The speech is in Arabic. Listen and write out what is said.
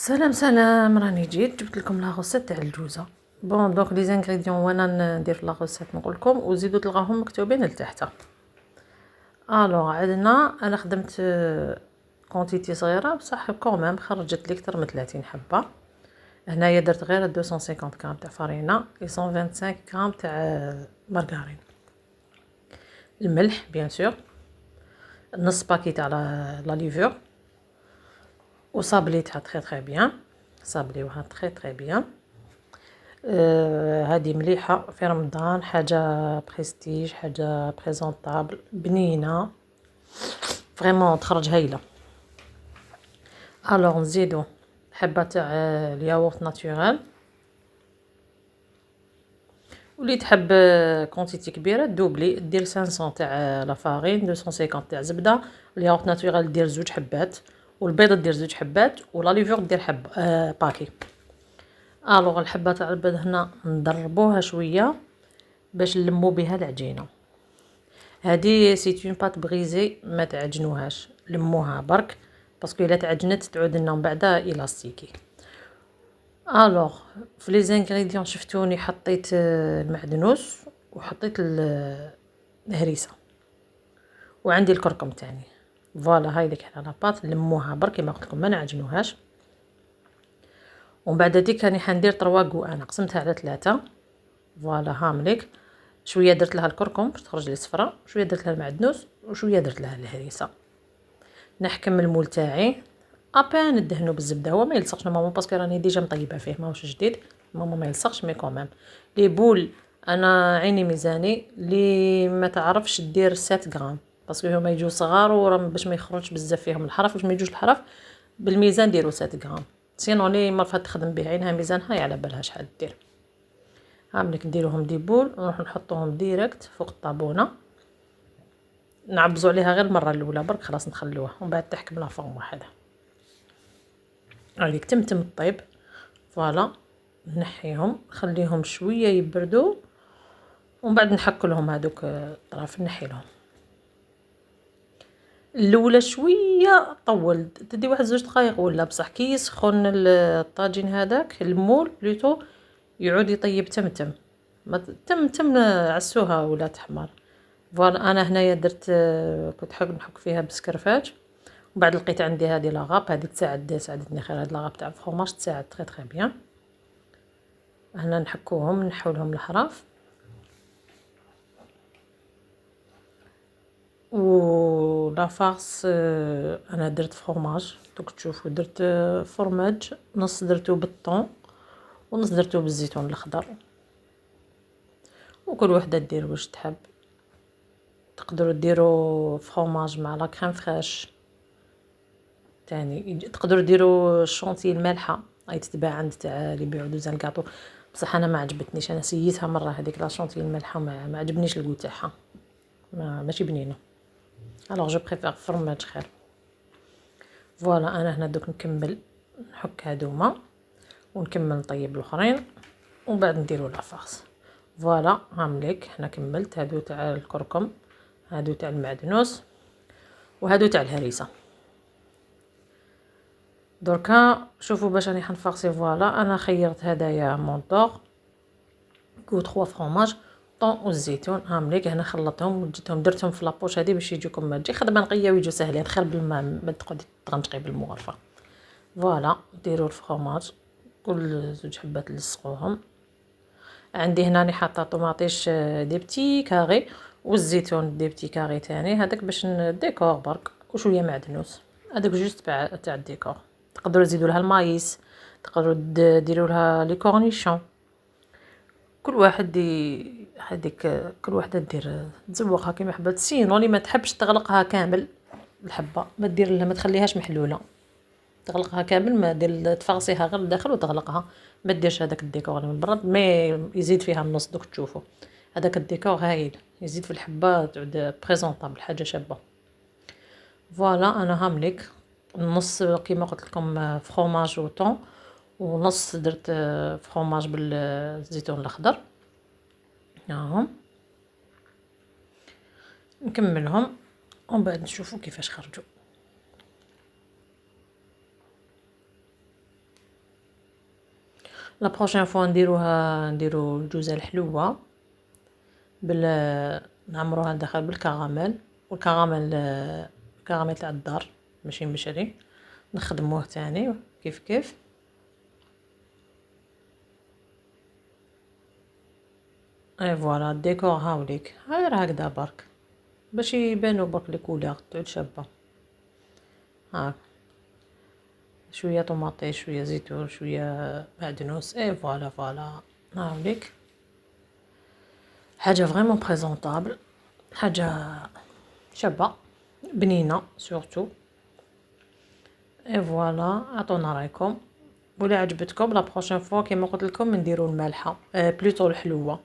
سلام سلام، راني جيت جبت لكم لا غوسيت تاع الجوزه. بون دونك لي زانغريديون وانا ندير في لا غوسيت نقول لكم وزيدوا تلقاهم مكتوبين لتحت. الوغ عندنا انا خدمت كونتيتي صغيره بصح كوميم خرجت لي اكثر من 30 حبه. هنايا درت غير 250 غرام تاع فرينه و 125 غرام تاع مارغرين، الملح بيان سور، نص باكي تاع لا ليفور وصابليتها تري بيان، صابليوها تري بيان. هذه مليحه في رمضان، حاجه بريستيج، حاجه بريزونطابل بنينه فريمون تخرج هايله. الوغ نزيدو حبه تاع الياغورت ناتورال، واللي تحب كونتيتي كبيره دوبلي دير 500 تاع لا فارين، 250 تاع زبده، الياغورت ناتورال دير 2 حبات، والبيض دير 2 حبات، ولا ليفور دير حب باكي. الوغ الحبه تاع البيض هنا نضربوها شويه باش نلمو بها العجينه. هذه سي اون بات بريزي، ما تعجنوهاش، لموها برك باسكو الا تعجنت تعود لنا من بعد الاستيكي. الوغ في لي زانغريديون شفتوني حطيت المعدنوس وحطيت الهريسه وعندي الكركم تاني. فوالا هاي ديك على لاباط لموها برك كيما قلت لكم ما نعجنوهاش. ومن بعد هذيك راني حندير طرواقو، انا قسمتها على 3. فوالا هامليك شويه درت لها الكركم باش تخرج لي صفراء، شويه درت لها المعدنوس، وشويه درت لها الهريسه. نحكم المول تاعي ابان ندهنو بالزبده، هو ما يلصقش نورمالمون باسكو راني ديجا مطيبه فيه ماهوش جديد، ماما ما يلصقش مي كومام. لي بول انا عيني ميزاني، لي ما تعرفش دير 7 غرام باسكو هما يجوا صغار وراهم باش ما يخرجش بزاف فيهم الحرف، باش ما يجوش الحرف بالميزان ديروا 7 غرام. سينو لي مرفه تخدم به عينها ميزانها على بالها شحال دير. هامليك نديروهم دي بول ونروح نحطوهم ديريكت فوق الطابونه، نعبزوا عليها غير المره الاولى برك خلاص نخلوها، ومن بعد تحكم لا فورم واحده. هذيك تمتم الطيب. فوالا نحيهم نخليهم شويه يبردوا ومن بعد نحك لهم هذوك الطراف نحي لهم. الاولى شويه طول تدي واحد 2 دقائق ولا بصح كي يسخن الطاجين هذاك المول بلوتو يعود يطيب تمتم، ما تمتم عسوها ولا تحمر. فوالا انا هنايا درت كنت حاب نحك فيها بسكرفاج، ومن بعد لقيت عندي هذه لاغاب، هذه ساعدتني خير، هذه لاغاب تاع الفرماج تساعد تري بيان. هنا نحكوهم نحو لهم الحراف، و لا فارس انا درت فرماج دوك تشوفوا درت فرماج نص درتو بالطون ونص درتو بالزيتون الاخضر، وكل وحده دير واش تحب. تقدروا ديروا فرماج مع لا كريم فريش تاني، تقدروا ديروا الشونتي المالحه اي تتباع عند تاع اللي يبيعوا دوزان كاطو، بصح انا ما عجبتنيش، انا سيتها مره هذيك لا شونتي المالحه ما عجبنيش الكو تاعها، ماشي بنينه. الوغ جو بريفير فرماج خير. فوالا انا هنا دوك نكمل نحك هادوما ونكمل نطيب الاخرين ومن بعد نديروا لا فارس. فوالا هامليك هنا كملت هادو تاع الكركم، هادو تاع المعدنوس، وهادو تاع الهريسه. دركا شوفوا باش راني حنفرسي. فوالا انا خيرت هدايا مونطور كو 3 فرomage طون والزيتون. هامليك هنا خلطتهم وجدتهم درتهم في لابوش هذه باش يجوكم تجي خدمه نقيه ويجوا ساهلين خير بالماء ما تقعدي تغنجقي بالمغرفه. فوالا ديروا الفرomage كل 2 حبات لصقوهم. عندي هنا راني حاطه طوماطيش دي بتي كاري والزيتون دي بتي كاري تاني، هذاك باش نديكور برك، وشويه معدنوس هذاك جوست تاع الديكور. تقدروا تزيدوا لها المايس، تقدروا ديروا لها لي كورنيشون، كل واحد هذيك كل وحده دير تزوقها كيما حبات. سينو اللي ما تحبش تغلقها كامل الحبه ما دير لها، ما تخليهاش محلوله، تغلقها كامل، ما دير تفرصيها غير لداخل وتغلقها، ما ديرش هذاك الديكور اللي من برا ما يزيد فيها النص. دوك تشوفوا هذاك الديكور هايل يزيد في الحبه تعود بريزونطابل حاجه شابه. فوالا انا هامليك نص كيما قلت لكم فرomage وطون، ونص درت فرomage بالزيتون الاخضر. هاهم نكملهم ومن بعد نشوفوا كيفاش خرجوا. لا بروشين فوا نديرو الجوزة الحلوة نعمروها ندخل بالكراميل، والكراميل الكراميل تاع الدار ماشي مشري، نخدموه تاني كيف كيف. اي فوالا الديكور هاوليك غير هكذا برك باش يبانو برك لي كولور تعود شابه. هاك شويه طوماطيش شويه زيتون شويه معدنوس اي فوالا فوالا هاوليك حاجه فريمون بريزونطابل، حاجه شابه بنينه سورتو. اي فوالا عطونا رايكم، ولا عجبتكم لا بروشين فوا كيما قلت لكم نديرو المالحه بلوطو الحلوه.